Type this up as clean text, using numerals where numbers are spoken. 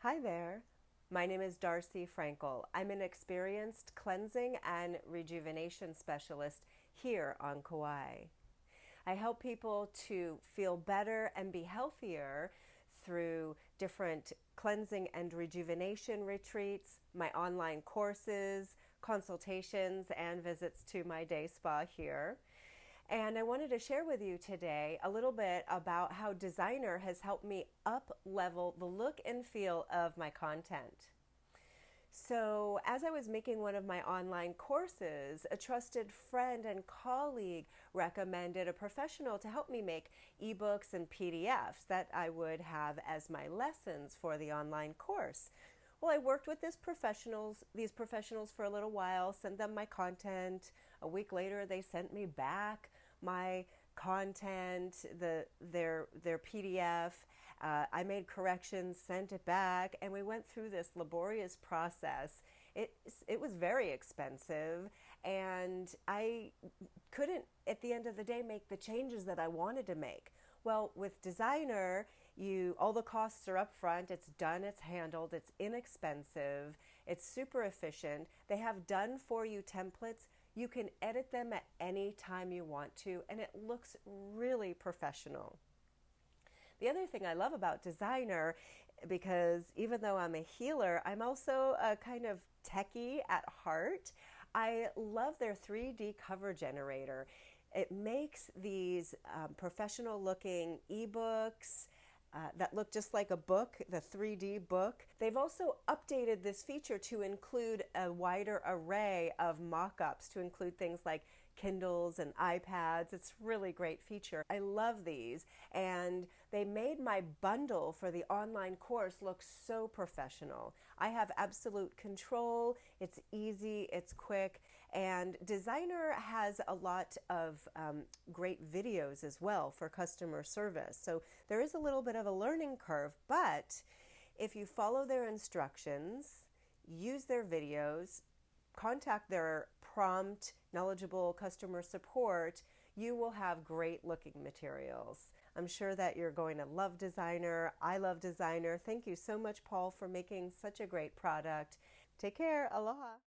Hi there. My name is Darcy Frankel. I'm an experienced cleansing and rejuvenation specialist here on Kauai. I help people to feel better and be healthier through different cleansing and rejuvenation retreats, my online courses, consultations, and visits to my day spa here. And I wanted to share with you today a little bit about how Designrr has helped me up level the look and feel of my content. So, as I was making one of my online courses, a trusted friend and colleague recommended a professional to help me make ebooks and PDFs that I would have as my lessons for the online course. Well, I worked with these professionals for a little while, sent them my content. A week later, they sent me back my content, their PDF. I made corrections, sent it back, and we went through this laborious process. It was very expensive, and I couldn't, at the end of the day, make the changes that I wanted to make. Well, with Designrr, all the costs are up front. It's done, it's handled, it's inexpensive, it's super efficient. They have done for you templates. You can edit them at any time you want to, and it looks really professional. The other thing I love about Designrr, because even though I'm a healer, I'm also a kind of techie at heart. I love their 3D cover generator. It makes these professional looking ebooks that look just like a book, the 3D book. They've also updated this feature to include a wider array of mock-ups, to include things like Kindles and iPads. It's a really great feature. I love these, and they made my bundle for the online course look so professional. I have absolute control. It's easy, it's quick, and Designrr has a lot of great videos as well for customer service. So there is a little bit of a learning curve, but if you follow their instructions, use their videos, contact their prompt, knowledgeable customer support, you will have great looking materials. I'm sure that you're going to love Designrr. I love Designrr. Thank you so much, Paul, for making such a great product. Take care. Aloha.